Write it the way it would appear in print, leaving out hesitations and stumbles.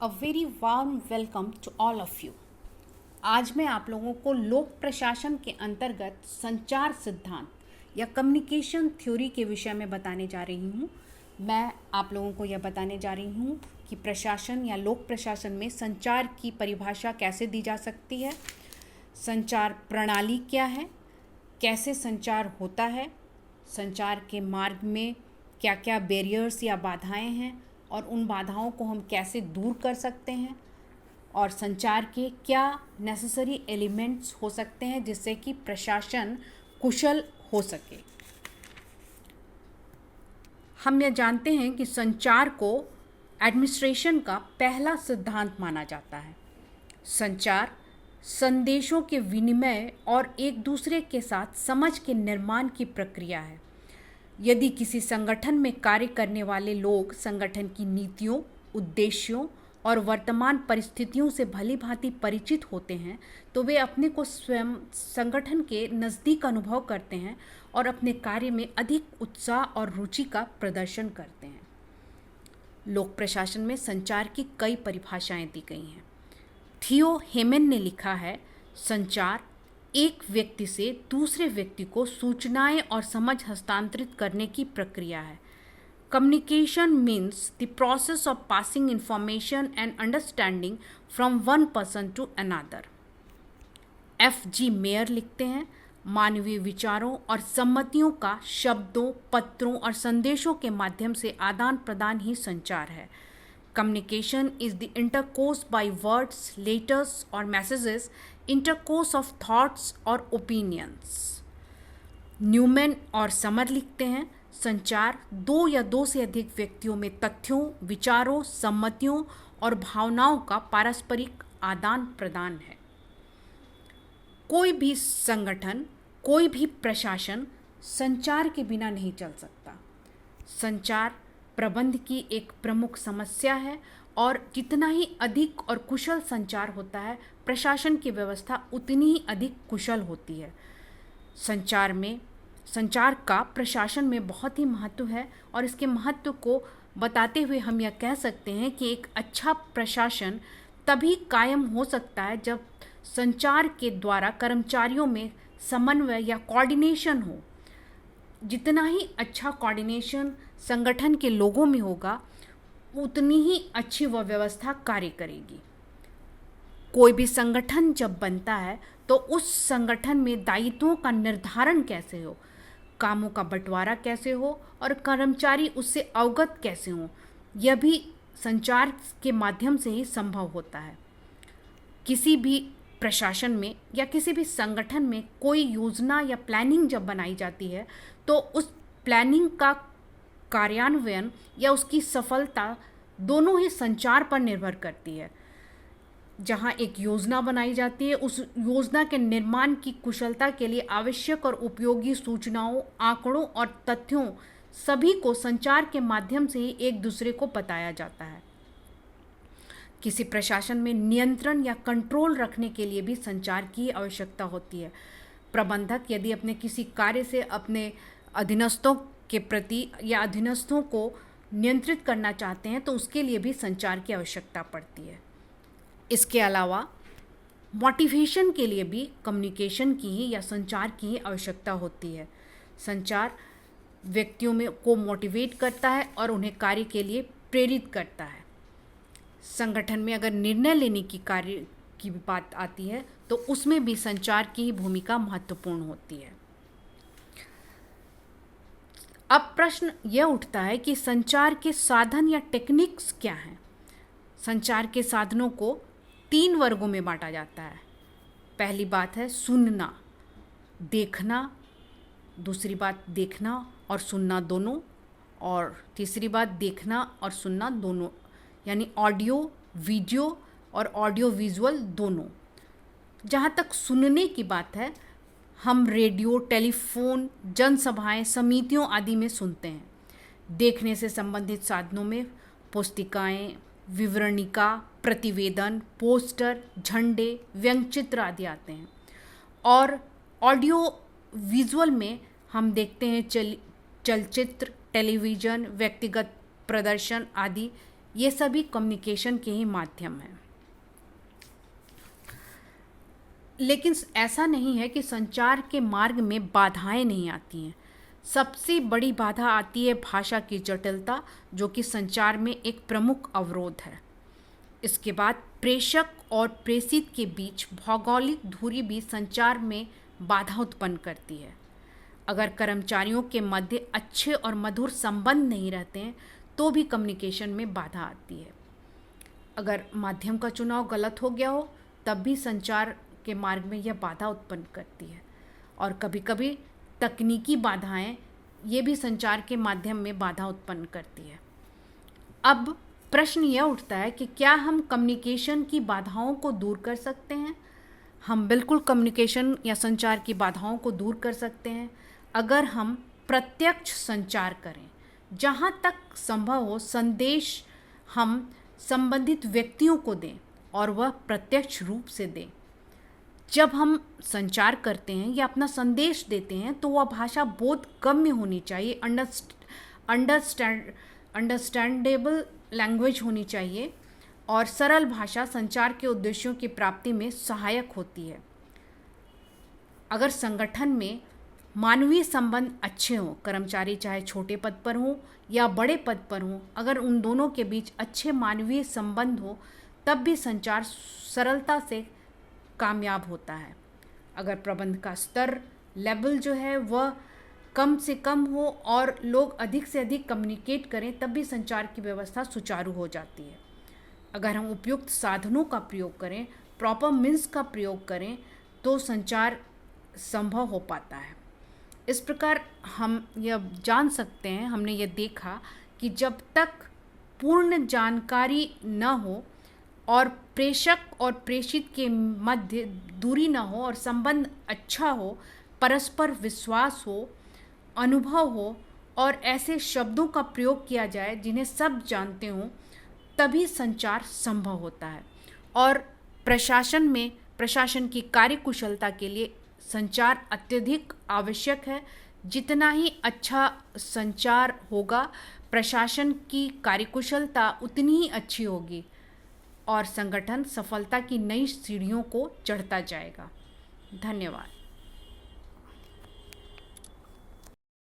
A very warm welcome to all of you. आज मैं आप लोगों को लोक प्रशासन के अंतर्गत संचार सिद्धांत या कम्युनिकेशन थ्योरी के विषय में बताने जा रही हूँ। मैं आप लोगों को यह बताने जा रही हूँ कि प्रशासन या लोक प्रशासन में संचार की परिभाषा कैसे दी जा सकती है, संचार प्रणाली क्या है, कैसे संचार होता है, संचार के मार्ग में क्या क्या बैरियर्स या बाधाएं हैं और उन बाधाओं को हम कैसे दूर कर सकते हैं, और संचार के क्या नेसेसरी एलिमेंट्स हो सकते हैं जिससे कि प्रशासन कुशल हो सके। हम यह जानते हैं कि संचार को एडमिनिस्ट्रेशन का पहला सिद्धांत माना जाता है। संचार संदेशों के विनिमय और एक दूसरे के साथ समझ के निर्माण की प्रक्रिया है। यदि किसी संगठन में कार्य करने वाले लोग संगठन की नीतियों, उद्देश्यों और वर्तमान परिस्थितियों से भली भांति परिचित होते हैं तो वे अपने को स्वयं संगठन के नज़दीक अनुभव करते हैं और अपने कार्य में अधिक उत्साह और रुचि का प्रदर्शन करते हैं। लोक प्रशासन में संचार की कई परिभाषाएं दी गई हैं। थियो हेमन ने लिखा है, संचार एक व्यक्ति से दूसरे व्यक्ति को सूचनाएं और समझ हस्तांतरित करने की प्रक्रिया है। Communication means the process of passing information and understanding from one person to another. F.G. Meyer लिखते हैं, मानवीय विचारों और सम्मतियों का शब्दों, पत्रों और संदेशों के माध्यम से आदान प्रदान ही संचार है। Communication is the intercourse by words, letters or messages, intercourse of thoughts or opinions. Newman और समर लिखते हैं, संचार दो या दो से अधिक व्यक्तियों में तथ्यों, विचारों, सम्मतियों और भावनाओं का पारस्परिक आदान प्रदान है। कोई भी संगठन, कोई भी प्रशासन संचार के बिना नहीं चल सकता। संचार प्रबंध की एक प्रमुख समस्या है और जितना ही अधिक और कुशल संचार होता है, प्रशासन की व्यवस्था उतनी ही अधिक कुशल होती है। संचार का प्रशासन में बहुत ही महत्व है और इसके महत्व को बताते हुए हम यह कह सकते हैं कि एक अच्छा प्रशासन तभी कायम हो सकता है जब संचार के द्वारा कर्मचारियों में समन्वय या कोऑर्डिनेशन हो। जितना ही अच्छा कोऑर्डिनेशन संगठन के लोगों में होगा, उतनी ही अच्छी वह व्यवस्था कार्य करेगी। कोई भी संगठन जब बनता है तो उस संगठन में दायित्वों का निर्धारण कैसे हो, कामों का बंटवारा कैसे हो और कर्मचारी उससे अवगत कैसे हो, यह भी संचार के माध्यम से ही संभव होता है। किसी भी प्रशासन में या किसी भी संगठन में कोई योजना या प्लानिंग जब बनाई जाती है तो उस प्लानिंग का कार्यान्वयन या उसकी सफलता दोनों ही संचार पर निर्भर करती है। जहाँ एक योजना बनाई जाती है, उस योजना के निर्माण की कुशलता के लिए आवश्यक और उपयोगी सूचनाओं, आंकड़ों और तथ्यों सभी को संचार के माध्यम से ही एक दूसरे को बताया जाता है। किसी प्रशासन में नियंत्रण या कंट्रोल रखने के लिए भी संचार की आवश्यकता होती है। प्रबंधक यदि अपने किसी कार्य से अपने अधीनस्थों के प्रति या अधीनस्थों को नियंत्रित करना चाहते हैं तो उसके लिए भी संचार की आवश्यकता पड़ती है। इसके अलावा मोटिवेशन के लिए भी कम्युनिकेशन की ही या संचार की ही आवश्यकता होती है। संचार व्यक्तियों में को मोटिवेट करता है और उन्हें कार्य के लिए प्रेरित करता है। संगठन में अगर निर्णय लेने की कार्य की बात आती है तो उसमें भी संचार की ही भूमिका महत्वपूर्ण होती है। अब प्रश्न यह उठता है कि संचार के साधन या टेक्निक्स क्या हैं। संचार के साधनों को 3 वर्गों में बांटा जाता है। पहली बात है सुनना, देखना, दूसरी बात देखना और सुनना दोनों, और तीसरी बात देखना और सुनना दोनों, यानी ऑडियो, वीडियो और ऑडियो विजुअल दोनों। जहाँ तक सुनने की बात है, हम रेडियो, टेलीफोन, जनसभाएं, समितियों आदि में सुनते हैं। देखने से संबंधित साधनों में पुस्तिकाएं, विवरणिका, प्रतिवेदन, पोस्टर, झंडे, व्यंग्यचित्र आदि आते हैं। और ऑडियो विजुअल में हम देखते हैं चलचित्र, टेलीविज़न, व्यक्तिगत प्रदर्शन आदि ये सभी कम्युनिकेशन के ही माध्यम हैं। लेकिन ऐसा नहीं है कि संचार के मार्ग में बाधाएं नहीं आती हैं। सबसे बड़ी बाधा आती है भाषा की जटिलता, जो कि संचार में एक प्रमुख अवरोध है। इसके बाद प्रेषक और प्रेषित के बीच भौगोलिक दूरी भी संचार में बाधा उत्पन्न करती है। अगर कर्मचारियों के मध्य अच्छे और मधुर संबंध नहीं रहते हैं तो भी कम्युनिकेशन में बाधा आती है। अगर माध्यम का चुनाव गलत हो गया हो तब भी संचार के मार्ग में यह बाधा उत्पन्न करती है। और कभी कभी तकनीकी बाधाएं ये भी संचार के माध्यम में बाधा उत्पन्न करती है। अब प्रश्न यह उठता है कि क्या हम कम्युनिकेशन की बाधाओं को दूर कर सकते हैं? हम बिल्कुल कम्युनिकेशन या संचार की बाधाओं को दूर कर सकते हैं अगर हम प्रत्यक्ष संचार करें। जहाँ तक संभव हो संदेश हम संबंधित व्यक्तियों को दें और वह प्रत्यक्ष रूप से दें। जब हम संचार करते हैं या अपना संदेश देते हैं तो वह भाषा बोध गम्य होनी चाहिए, अंडरस्टैंडेबल लैंग्वेज होनी चाहिए और सरल भाषा संचार के उद्देश्यों की प्राप्ति में सहायक होती है। अगर संगठन में मानवीय संबंध अच्छे हों, कर्मचारी चाहे छोटे पद पर हों या बड़े पद पर हों, अगर उन दोनों के बीच अच्छे मानवीय संबंध हो तब भी संचार सरलता से कामयाब होता है। अगर प्रबंध का स्तर लेवल जो है वह कम से कम हो और लोग अधिक से अधिक कम्युनिकेट करें तब भी संचार की व्यवस्था सुचारू हो जाती है। अगर हम उपयुक्त साधनों का प्रयोग करें, प्रॉपर मीन्स का प्रयोग करें तो संचार संभव हो पाता है। इस प्रकार हम यह जान सकते हैं, हमने यह देखा कि जब तक पूर्ण जानकारी न हो और प्रेषक और प्रेषित के मध्य दूरी न हो और संबंध अच्छा हो, परस्पर विश्वास हो, अनुभव हो और ऐसे शब्दों का प्रयोग किया जाए जिन्हें सब जानते हों, तभी संचार संभव होता है। और प्रशासन की कार्यकुशलता के लिए संचार अत्यधिक आवश्यक है। जितना ही अच्छा संचार होगा, प्रशासन की कार्यकुशलता उतनी ही अच्छी होगी और संगठन सफलता की नई सीढ़ियों को चढ़ता जाएगा। धन्यवाद।